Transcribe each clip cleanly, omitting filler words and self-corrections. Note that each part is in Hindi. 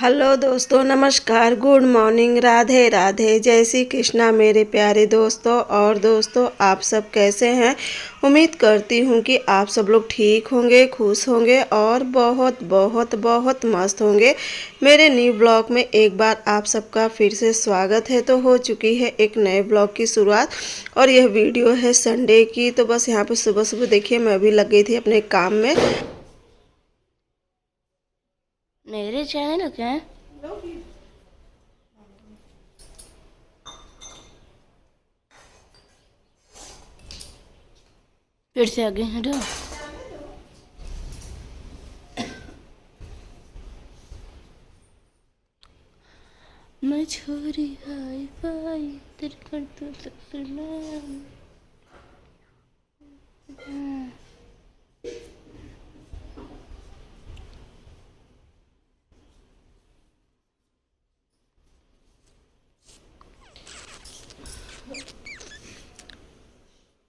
हेलो दोस्तों, नमस्कार, गुड मॉर्निंग, राधे राधे, जय श्री कृष्णा मेरे प्यारे दोस्तों। और दोस्तों, आप सब कैसे हैं? उम्मीद करती हूँ कि आप सब लोग ठीक होंगे, खुश होंगे और बहुत बहुत बहुत मस्त होंगे। मेरे न्यू ब्लॉग में एक बार आप सबका फिर से स्वागत है। तो हो चुकी है एक नए ब्लॉग की शुरुआत और यह वीडियो है संडे की। तो बस यहाँ पे सुबह सुबह देखिए मैं भी लग गई थी अपने काम में। मेरे चैनल क्या है? फिर से आगे हटो। मैं छोरी हाय फाई तेरे करतूत करना।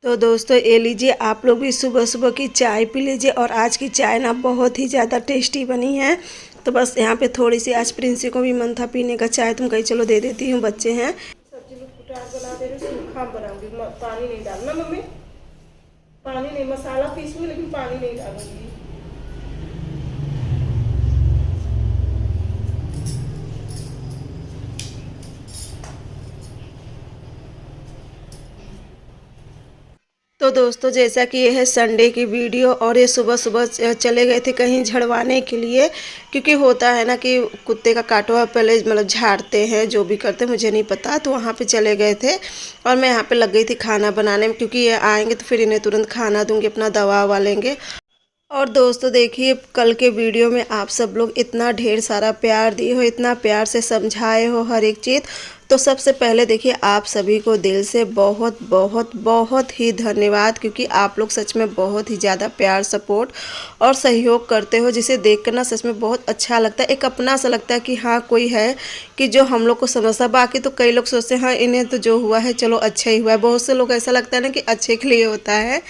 तो दोस्तों, ये लीजिए, आप लोग भी सुबह सुबह की चाय पी लीजिए। और आज की चाय ना बहुत ही ज़्यादा टेस्टी बनी है। तो बस यहाँ पे थोड़ी सी आज प्रिंसी को भी मन था पीने का चाय, तुम कहीं चलो दे देती हूँ, बच्चे हैं। सब्जी लोग कुटार बना दे रहे, सूखा बनाऊंगी, पानी नहीं डालना मम्मी, पानी नहीं, मसाला पीसूंगी लेकिन पानी नहीं डालूंगी। तो दोस्तों, जैसा कि ये है संडे की वीडियो और ये सुबह सुबह चले गए थे कहीं झड़वाने के लिए, क्योंकि होता है ना कि कुत्ते का काटवा पहले मतलब झाड़ते हैं, जो भी करते हैं मुझे नहीं पता। तो वहाँ पे चले गए थे और मैं यहाँ पे लग गई थी खाना बनाने में, क्योंकि ये आएंगे तो फिर इन्हें तुरंत खाना दूंगी, अपना दवा ववा लेंगे। और दोस्तों देखिए, कल के वीडियो में आप सब लोग इतना ढेर सारा प्यार दिए हो, इतना प्यार से समझाए हो हर एक चीज़। तो सबसे पहले देखिए, आप सभी को दिल से बहुत बहुत बहुत ही धन्यवाद, क्योंकि आप लोग सच में बहुत ही ज़्यादा प्यार, सपोर्ट और सहयोग करते हो, जिसे देख कर ना सच में बहुत अच्छा लगता है। एक अपना सा लगता है कि हाँ कोई है कि जो हम लोग को समझता। बाकी तो कई लोग सोचते हैं हाँ इन्हें तो जो हुआ है चलो अच्छा ही हुआ है। बहुत से लोग ऐसा लगता है ना कि अच्छे के लिए होता है,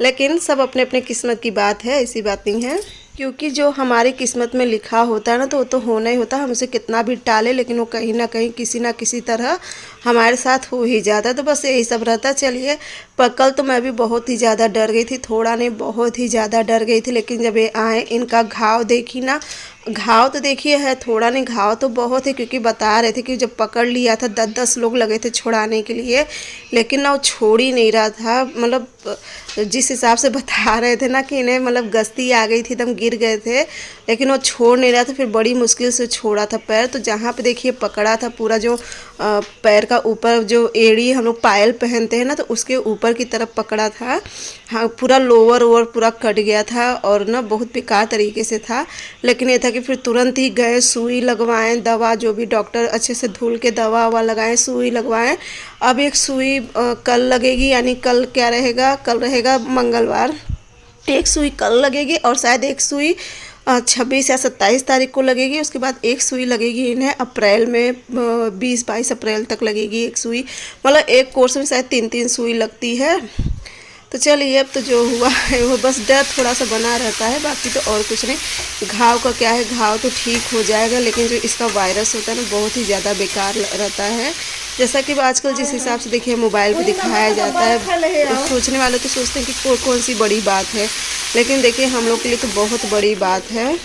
लेकिन सब अपने अपने किस्मत की बात है, ऐसी बात नहीं है। क्योंकि जो हमारी किस्मत में लिखा होता है ना, तो वो तो होना ही होता है। हम उसे कितना भी टाले, लेकिन वो कहीं ना कहीं किसी ना किसी तरह हमारे साथ हो ही जाता है। तो बस यही सब रहता। चलिए, पर कल तो मैं भी बहुत ही ज़्यादा डर गई थी, थोड़ा नहीं बहुत ही ज़्यादा डर गई थी। लेकिन जब ये आए, इनका घाव देखी ना, घाव तो देखिए है, थोड़ा नहीं घाव तो बहुत है, क्योंकि बता रहे थे कि जब पकड़ लिया था 10-10 लोग लगे थे छुड़ाने के लिए, लेकिन ना वो छोड़ ही नहीं रहा था। मतलब जिस हिसाब से बता रहे थे ना कि इन्हें मतलब गस्ती आ गई थी, एकदम गिर गए थे, लेकिन वो छोड़ नहीं रहा था। फिर बड़ी मुश्किल से छोड़ा था पैर। तो जहाँ पे देखिए पकड़ा था, पूरा जो पैर का ऊपर जो एड़ी हम लोग पायल पहनते हैं ना, तो उसके ऊपर की तरफ पकड़ा था। हाँ, पूरा लोअर ओवर पूरा कट गया था और ना बहुत बेकार तरीके से था। लेकिन ये था कि फिर तुरंत ही गए, सुई लगवाएं, दवा जो भी डॉक्टर अच्छे से धुल के दवा ववा लगाएं, सुई लगवाएं। अब एक सुई कल लगेगी, यानी कल क्या रहेगा, कल रहेगा मंगलवार। एक सुई कल लगेगी और शायद एक सुई 26 या 27 तारीख को लगेगी। उसके बाद एक सुई लगेगी इन्हें अप्रैल में, 20-22 अप्रैल तक लगेगी एक सुई। मतलब एक कोर्स में शायद 3-3 सुई लगती है। तो चलिए, अब तो जो हुआ है वो बस डर थोड़ा सा बना रहता है, बाकी तो और कुछ नहीं। घाव का क्या है, घाव तो ठीक हो जाएगा, लेकिन जो इसका वायरस होता है ना, बहुत ही ज़्यादा बेकार रहता है। जैसा कि आजकल जिस हिसाब से देखिए मोबाइल पे दिखाया जाता है, तो सोचने वाले तो सोचते हैं कि कौन सी बड़ी बात है, लेकिन देखिए हम लोग के लिए तो बहुत बड़ी बात है।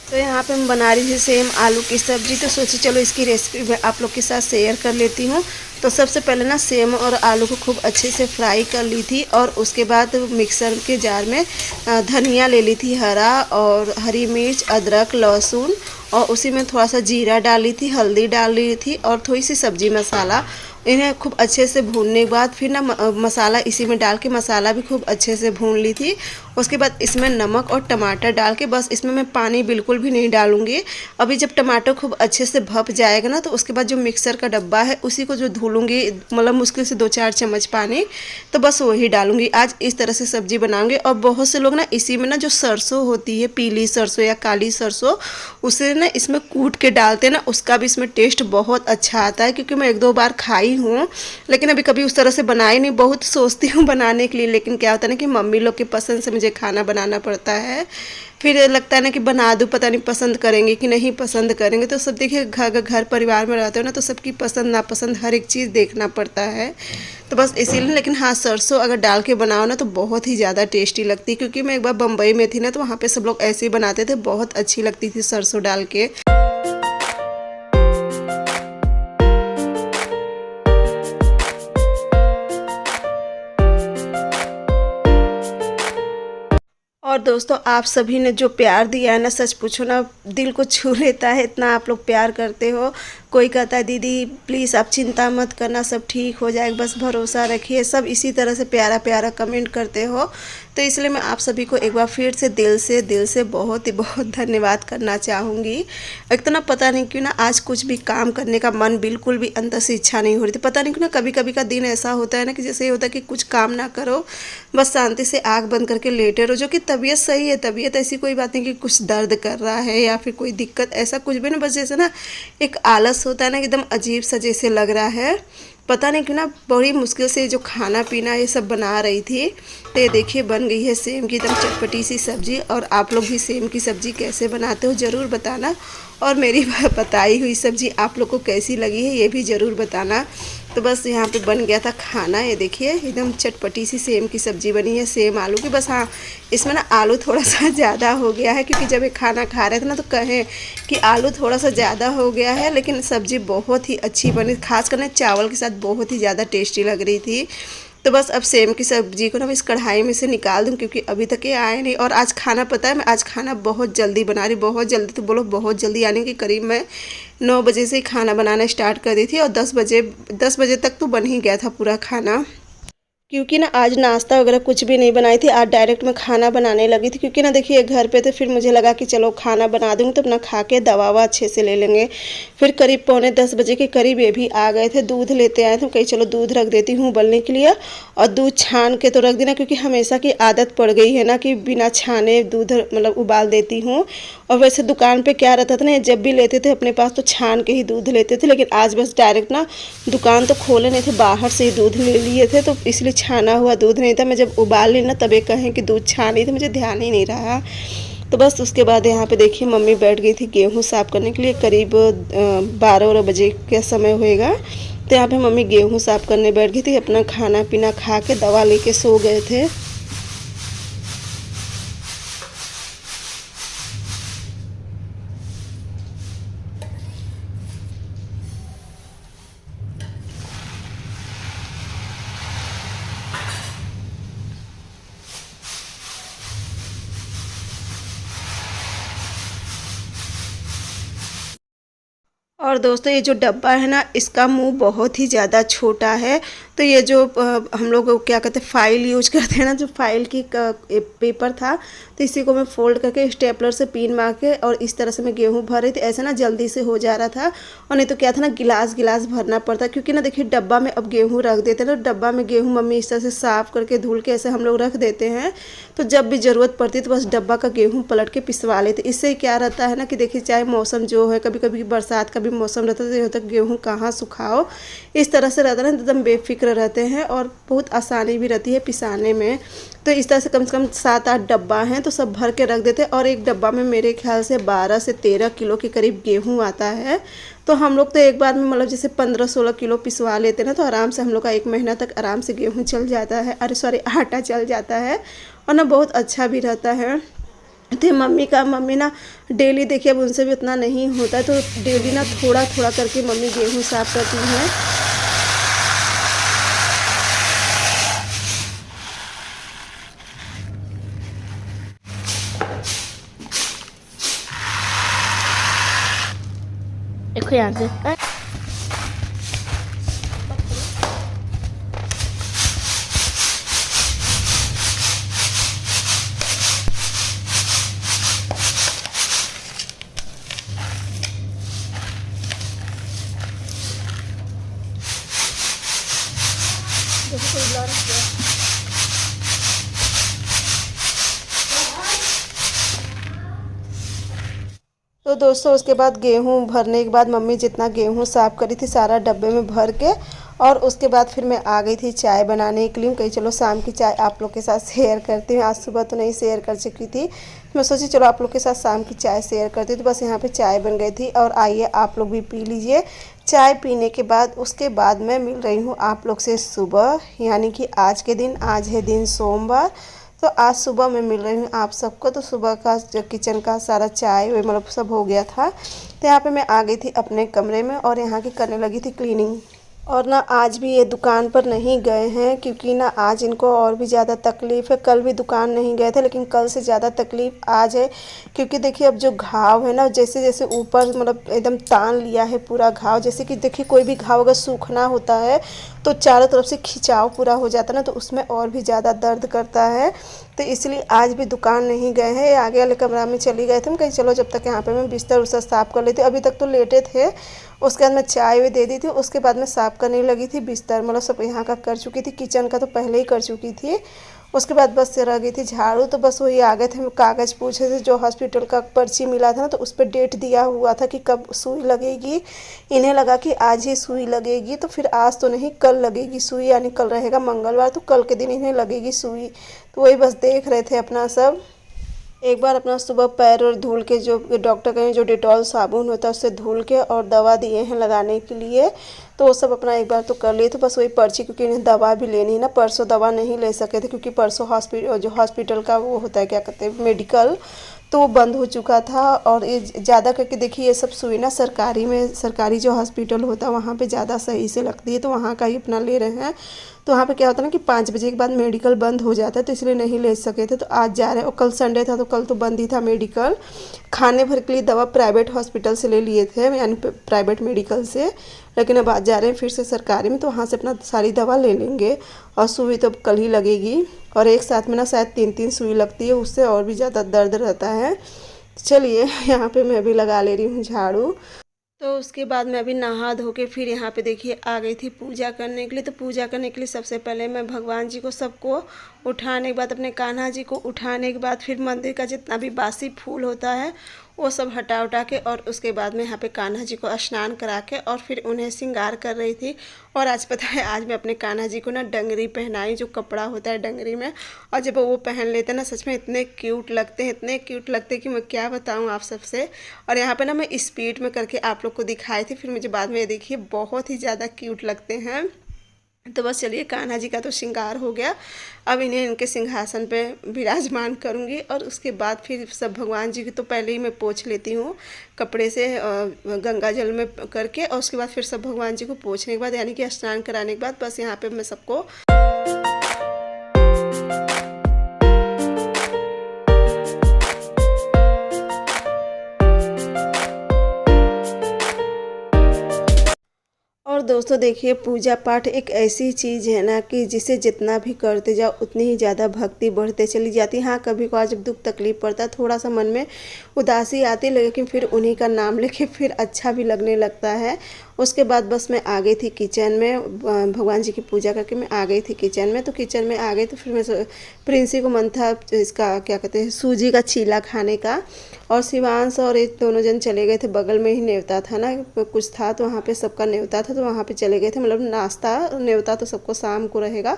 तो यहाँ पे मैं बना रही थी सेम आलू की सब्ज़ी। तो सोची चलो इसकी रेसिपी मैं आप लोग के साथ शेयर कर लेती हूँ। तो सबसे पहले ना सेम और आलू को खूब अच्छे से फ्राई कर ली थी, और उसके बाद मिक्सर के जार में धनिया ले ली थी हरा, और हरी मिर्च, अदरक, लहसुन, और उसी में थोड़ा सा जीरा डाली थी, हल्दी डाल ली थी और थोड़ी सी सब्जी मसाला। इन्हें खूब अच्छे से भूनने के बाद फिर ना मसाला इसी में डाल के मसाला भी खूब अच्छे से भून ली थी। उसके बाद इसमें नमक और टमाटर डाल के बस इसमें मैं पानी बिल्कुल भी नहीं डालूँगी। अभी जब टमाटर खूब अच्छे से भप जाएगा ना तो उसके बाद जो मिक्सर का डब्बा है उसी को जो धुलूँगी, मतलब मुश्किल से 2-4 चम्मच पानी, तो बस वही डालूँगी। आज इस तरह से सब्ज़ी बनाऊँगी। और बहुत से लोग ना इसी में ना जो सरसों होती है, पीली सरसों या काली सरसों, उसे ना इसमें कूट के डालते हैं ना, उसका भी इसमें टेस्ट बहुत अच्छा आता है। क्योंकि मैं 1-2 बार खाई हूँ, लेकिन अभी कभी उस तरह से बनाई नहीं। बहुत सोचती हूँ बनाने के लिए, लेकिन क्या होता है ना कि मम्मी लोग की पसंद से मुझे खाना बनाना पड़ता है। फिर लगता है ना कि बना दूँ, पता नहीं पसंद करेंगे कि नहीं पसंद करेंगे। तो सब देखिए घर परिवार में रहते हो ना, तो सबकी पसंद नापसंद हर एक चीज़ देखना पड़ता है। तो बस इसीलिए, लेकिन हाँ, सरसों अगर डाल के बनाओ ना तो बहुत ही ज़्यादा टेस्टी लगती है। क्योंकि मैं एक बार बम्बई में थी ना, तो वहाँ पे सब लोग ऐसे ही बनाते थे, बहुत अच्छी लगती थी सरसों डाल के। और दोस्तों, आप सभी ने जो प्यार दिया है ना, सच पूछो ना दिल को छू लेता है। इतना आप लोग प्यार करते हो। कोई कहता है दीदी प्लीज़ आप चिंता मत करना, सब ठीक हो जाएगा, बस भरोसा रखिए। सब इसी तरह से प्यारा प्यारा कमेंट करते हो। तो इसलिए मैं आप सभी को एक बार फिर से दिल से बहुत ही बहुत धन्यवाद करना चाहूँगी। एक तो ना पता नहीं क्यों ना आज कुछ भी काम करने का मन बिल्कुल भी अंदर से इच्छा नहीं हो रही थी। पता नहीं क्यों ना कभी कभी का दिन ऐसा होता है ना कि जैसे ये होता है कि कुछ काम ना करो, बस शांति से आँख बंद करके लेटे रहो। जो कि तबीयत सही है, तबीयत ऐसी कोई बात नहीं कि कुछ दर्द कर रहा है या फिर कोई दिक्कत, ऐसा कुछ भी ना। बस जैसे ना एक आलस होता है ना, एकदम अजीब सा जैसे लग रहा है। पता नहीं क्यों ना बड़ी मुश्किल से जो खाना पीना ये सब बना रही थी। तो ये देखिए बन गई है सेम की एकदम चटपटी सी सब्ज़ी। और आप लोग भी सेम की सब्ज़ी कैसे बनाते हो ज़रूर बताना। और मेरी बताई हुई सब्ज़ी आप लोग को कैसी लगी है ये भी ज़रूर बताना। तो बस यहाँ पे बन गया था खाना। ये देखिए एकदम चटपटी सी सेम की सब्ज़ी बनी है, सेम आलू की। बस हाँ, इसमें ना आलू थोड़ा सा ज़्यादा हो गया है। क्योंकि जब ये खाना खा रहे थे ना तो कहें कि आलू थोड़ा सा ज़्यादा हो गया है, लेकिन सब्ज़ी बहुत ही अच्छी बनी। खास करने चावल के साथ बहुत ही ज़्यादा टेस्टी लग रही थी। तो बस अब सेम की सब्ज़ी को ना मैं इस कढ़ाई में से निकाल दूँ, क्योंकि अभी तक ये आए नहीं। और आज खाना पता है, मैं आज खाना बहुत जल्दी बना रही, बहुत जल्दी तो बोलो बहुत जल्दी, यानी कि करीब मैं 9 बजे से ही खाना बनाना स्टार्ट कर दी थी। और 10 बजे तक तो बन ही गया था पूरा खाना। क्योंकि ना आज नाश्ता वगैरह कुछ भी नहीं बनाई थी, आज डायरेक्ट मैं खाना बनाने लगी थी। क्योंकि ना देखिए घर पे थे, फिर मुझे लगा कि चलो खाना बना दूँगी तो अपना खा के दवा ववा अच्छे से ले लेंगे। फिर करीब 9:45 बजे के करीब ये भी आ गए थे, दूध लेते आए थे। कहीं चलो दूध रख देती हूँ उबलने के लिए, और दूध छान के तो रख देना, क्योंकि हमेशा की आदत पड़ गई है ना कि बिना छाने दूध मतलब उबाल देती हूँ। और वैसे दुकान पे क्या रहता था ना, जब भी लेते थे अपने पास तो छान के ही दूध लेते थे। लेकिन आज बस डायरेक्ट ना दुकान तो खोले नहीं थे, बाहर से ही दूध ले लिए थे, तो इसलिए छाना हुआ दूध नहीं था। मैं जब उबाल ली ना तब ये कहें कि दूध छानी, तो मुझे ध्यान ही नहीं रहा। तो बस उसके बाद यहाँ पे देखिए मम्मी बैठ गई थी गेहूँ साफ़ करने के लिए। करीब 12 बजे का समय होएगा। तो यहाँ पे मम्मी गेहूँ साफ़ करने बैठ गई थी। अपना खाना पीना खा के दवा लेके सो गए थे। और दोस्तों, ये जो डब्बा है ना, इसका मुंह बहुत ही ज़्यादा छोटा है। तो ये जो हम लोग क्या कहते हैं फाइल यूज करते हैं ना, जो फाइल की पेपर था, तो इसी को मैं फोल्ड करके स्टेपलर से पिन मार के और इस तरह से मैं गेहूँ भर रही थी। ऐसे ना जल्दी से हो जा रहा था। और नहीं तो क्या था ना, गिलास भरना पड़ता। क्योंकि ना देखिए डब्बा में अब गेहूँ रख देते हैं, तो डब्बा में गेहूँ मम्मी इस तरह से साफ़ करके धुल के ऐसे हम लोग रख देते हैं। तो जब भी ज़रूरत पड़ती है तो बस डब्बा का गेहूँ पलट के पिसवा लेते। इससे क्या रहता है ना कि देखिए चाहे मौसम जो है, कभी कभी बरसात का भी मौसम रहता है, तो ये होता है गेहूँ कहाँ सुखाओ, इस तरह से रहता है ना, एकदम बेफिक्र रहते हैं। और बहुत आसानी भी रहती है पिसाने में। तो इस तरह से कम 7-8 डब्बा हैं, तो सब भर के रख देते हैं। और एक डब्बा में मेरे ख्याल से 12 से 13 किलो के करीब गेहूँ आता है। तो हम लोग तो एक बार में मतलब जैसे 15-16 किलो पिसवा लेते हैं ना, तो आराम से हम लोग का 1 महीना तक आराम से गेहूँ चल जाता है, आटा चल जाता है। और ना बहुत अच्छा भी रहता है। तो मम्मी ना डेली देखिए अब उनसे भी उतना नहीं होता है, तो डेली ना थोड़ा थोड़ा करके मम्मी गेहूँ साफ़ करती हैं। देखो यहाँ से देखो कोई बुला रखा है। तो दोस्तों उसके बाद गेहूँ भरने के बाद मम्मी जितना गेहूँ साफ़ करी थी सारा डब्बे में भर के, और उसके बाद फिर मैं आ गई थी चाय बनाने के लिए। कहीं चलो शाम की चाय आप लोग के साथ शेयर करती हूँ। आज सुबह तो नहीं शेयर कर चुकी थी, मैं सोची चलो आप लोग के साथ शाम की चाय शेयर करती हूँ। तो बस यहाँ पे चाय बन गई थी और आइए आप लोग भी पी लीजिए। चाय पीने के बाद उसके बाद मैं मिल रही हूँ आप लोग से सुबह, यानी कि आज के दिन, आज है दिन सोमवार। तो आज सुबह मैं मिल रही हूँ आप सबको। तो सुबह का जो किचन का सारा चाय मतलब सब हो गया था। तो यहाँ पे मैं आ गई थी अपने कमरे में और यहाँ की करने लगी थी क्लीनिंग। और ना आज भी ये दुकान पर नहीं गए हैं क्योंकि ना आज इनको और भी ज़्यादा तकलीफ़ है। कल भी दुकान नहीं गए थे लेकिन कल से ज़्यादा तकलीफ़ आज है, क्योंकि देखिए अब जो घाव है ना, जैसे जैसे ऊपर मतलब एकदम तान लिया है पूरा घाव। जैसे कि देखिए कोई भी घाव अगर सूखना होता है तो चारों तरफ से खिंचाव पूरा हो जाता है ना, तो उसमें और भी ज़्यादा दर्द करता है। तो इसलिए आज भी दुकान नहीं गए हैं, आगे वाले कमरा में चली गए थे। हम कहीं चलो जब तक यहाँ पे मैं बिस्तर उस्तर साफ़ कर लेती हूँ। अभी तक तो लेटे थे, उसके बाद मैं चाय भी दे दी थी। उसके बाद मैं साफ़ करने लगी थी बिस्तर, मतलब सब यहाँ का कर चुकी थी। किचन का तो पहले ही कर चुकी थी। उसके बाद बस रह गई थी झाड़ू। तो बस वही आ गए थे, कागज़ पूछे थे, जो हॉस्पिटल का पर्ची मिला था ना, तो उस पर डेट दिया हुआ था कि कब सुई लगेगी। इन्हें लगा कि आज ही सुई लगेगी, तो फिर आज तो नहीं कल लगेगी सुई, यानी कल रहेगा मंगलवार, तो कल के दिन इन्हें लगेगी सुई। तो वही बस देख रहे थे अपना सब। एक बार अपना सुबह पैर और धुल के, जो डॉक्टर कहें जो डेटॉल साबुन होता है उससे धुल के, और दवा दिए हैं लगाने के लिए, तो वो सब अपना एक बार तो कर लिए। तो बस वही पर्ची, क्योंकि इन्हें दवा भी लेनी है ना। परसों दवा नहीं ले सके थे क्योंकि परसों हॉस्पिटल का वो होता है, क्या कहते हैं, मेडिकल, तो वो बंद हो चुका था। और ये ज़्यादा करके देखिए ये सब सुई ना सरकारी जो हॉस्पिटल होता है वहाँ पे ज़्यादा सही से लगती है, तो वहाँ का ही अपना ले रहे हैं। तो वहाँ पे क्या होता है ना कि 5 बजे के बाद मेडिकल बंद हो जाता है, तो इसलिए नहीं ले सके थे। तो आज जा रहे हैं, और कल संडे था तो कल तो बंद ही था मेडिकल। खाने भर के लिए दवा प्राइवेट हॉस्पिटल से ले लिए थे, यानी प्राइवेट मेडिकल से, लेकिन अब आज जा रहे हैं फिर से सरकारी में, तो वहाँ से अपना सारी दवा ले लेंगे। और सुई तो कल ही लगेगी, और एक साथ में ना शायद 3-3 सुई लगती है, उससे और भी ज़्यादा दर्द रहता है। चलिए यहाँ पे मैं भी लगा ले रही हूँ झाड़ू। तो उसके बाद मैं अभी नहा धो के फिर यहाँ पे देखिए आ गई थी पूजा करने के लिए। तो पूजा करने के लिए सबसे पहले मैं भगवान जी को सबको उठाने के बाद, अपने कान्हा जी को उठाने के बाद, फिर मंदिर का जितना भी बासी फूल होता है वो सब हटा उठा के, और उसके बाद में यहाँ पे कान्हा जी को स्नान करा के और फिर उन्हें श्रृंगार कर रही थी। और आज पता है, आज मैं अपने कान्हा जी को ना डंगरी पहनाई, जो कपड़ा होता है डंगरी में, और जब वो पहन लेते हैं ना सच में इतने क्यूट लगते हैं, इतने क्यूट लगते हैं कि मैं क्या बताऊँ आप सबसे। और यहाँ पे ना मैं स्पीड में करके आप लोग को दिखाई थी, फिर मुझे बाद में देखिए बहुत ही ज़्यादा क्यूट लगते हैं। तो बस चलिए, कान्हा जी का तो श्रृंगार हो गया, अब इन्हें इनके सिंहासन पे विराजमान करूँगी। और उसके बाद फिर सब भगवान जी की तो पहले ही मैं पोंछ लेती हूँ कपड़े से, गंगा जल में करके, और उसके बाद फिर सब भगवान जी को पोंछने के बाद, यानी कि स्नान कराने के बाद, बस यहाँ पे मैं सबको और दोस्तों देखिए, पूजा पाठ एक ऐसी चीज़ है ना कि जिसे जितना भी करते जाओ उतनी ही ज़्यादा भक्ति बढ़ते चली जाती है। हाँ, कभी कभार जब दुख तकलीफ पड़ता है, थोड़ा सा मन में उदासी आती है, लेकिन फिर उन्हीं का नाम लेके फिर अच्छा भी लगने लगता है। उसके बाद बस मैं आ गई थी किचन में, भगवान जी की पूजा करके मैं आ गई थी किचन में। तो किचन में आ गई तो फिर मैं प्रिंसी को मन था इसका क्या कहते हैं, सूजी का चीला खाने का, और शिवांश और एक दोनों जन चले गए थे, बगल में ही न्योता था ना कुछ था, तो वहाँ पे सबका न्योता था, तो वहाँ पे चले गए थे। मतलब नाश्ता न्योता तो सबको शाम को रहेगा।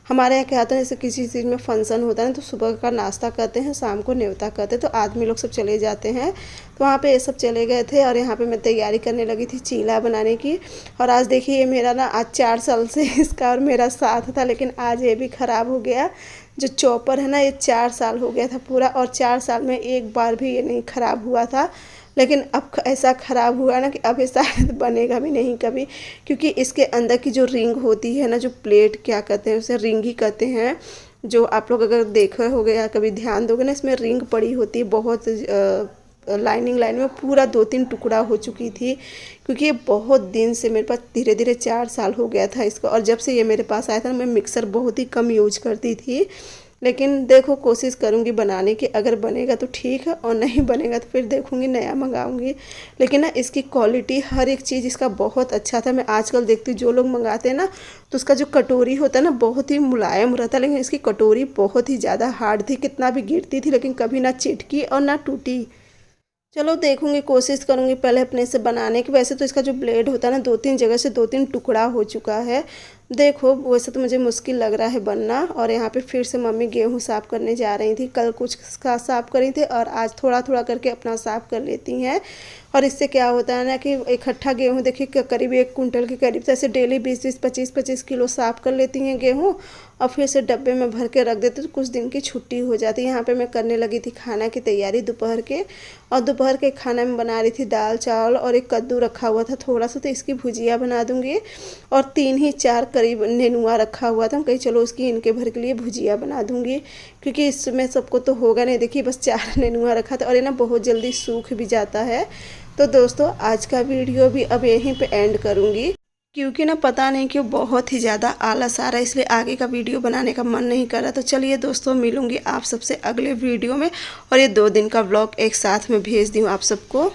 हमारे यहाँ क्या होता है, जैसे किसी चीज़ में फंक्शन होता है तो सुबह का नाश्ता करते हैं, शाम को न्योता करते हैं, तो आदमी लोग सब चले जाते हैं। तो वहाँ पे ये सब चले गए थे, और यहाँ पे मैं तैयारी करने लगी थी चीला बनाने की। और आज देखिए ये मेरा ना आज 4 साल से इसका और मेरा साथ था, लेकिन आज ये भी ख़राब हो गया। जो चॉपर है ना, ये 4 साल हो गया था पूरा, और 4 साल में एक बार भी ये नहीं ख़राब हुआ था। लेकिन अब ऐसा ख़राब हुआ ना कि अब ये शायद बनेगा भी नहीं कभी, क्योंकि इसके अंदर की जो रिंग होती है ना, जो प्लेट क्या कहते हैं उसे, रिंग ही कहते हैं। जो आप लोग अगर देखे होगे या कभी ध्यान दोगे ना, इसमें रिंग पड़ी होती है बहुत, लाइनिंग लाइन में पूरा 2-3 टुकड़ा हो चुकी थी, क्योंकि ये बहुत दिन से मेरे पास, धीरे धीरे 4 साल हो गया था इसको। और जब से ये मेरे पास आया था ना, मैं मिक्सर बहुत ही कम यूज करती थी, लेकिन देखो कोशिश करूँगी बनाने की, अगर बनेगा तो ठीक है और नहीं बनेगा तो फिर देखूँगी नया मंगाऊँगी। लेकिन ना इसकी क्वालिटी हर एक चीज़ इसका बहुत अच्छा था। मैं आजकल देखती हूँ जो लोग मंगाते हैं ना तो उसका जो कटोरी होता है ना बहुत ही मुलायम रहता है, लेकिन इसकी कटोरी बहुत ही ज़्यादा हार्ड थी। कितना भी गिरती थी लेकिन कभी ना चिटकी और ना टूटी। चलो देखूंगी, कोशिश करूंगी पहले अपने से बनाने की। वैसे तो इसका जो ब्लेड होता है ना 2-3 जगह से 2-3 टुकड़ा हो चुका है। देखो वैसे तो मुझे मुश्किल लग रहा है बनना। और यहाँ पे फिर से मम्मी गेहूँ साफ़ करने जा रही थी। कल कुछ का साफ़ करी थी और आज थोड़ा थोड़ा करके अपना साफ़ कर लेती हैं। और इससे क्या होता है ना कि इकट्ठा गेहूँ देखिए करीब 1 कुंटल के करीब, जैसे डेली 20-20 25-25 किलो साफ़ कर लेती हैं गेहूँ और फिर से डब्बे में भर के रख देते तो कुछ दिन की छुट्टी हो जाती है। यहाँ पे मैं करने लगी थी खाना की तैयारी दोपहर के। और दोपहर के खाना में बना रही थी दाल चावल और एक कद्दू रखा हुआ था थोड़ा सा, तो इसकी भुजिया बना दूंगी। और 3 ही 4 करीब नेनुआ रखा हुआ था, कहीं चलो उसकी इनके भर के लिए भुजिया बना दूंगी क्योंकि इसमें सबको तो होगा नहीं। देखिए बस 4 नेनुआ रखा था और ये ना बहुत जल्दी सूख भी जाता है। तो दोस्तों आज का वीडियो भी अब यहीं पे एंड करूँगी क्योंकि ना पता नहीं क्यों बहुत ही ज़्यादा आलस आ रहा है, इसलिए आगे का वीडियो बनाने का मन नहीं कर रहा। तो चलिए दोस्तों मिलूंगी आप सबसे अगले वीडियो में और ये 2 दिन का व्लॉग एक साथ में भेज दूँ आप सबको।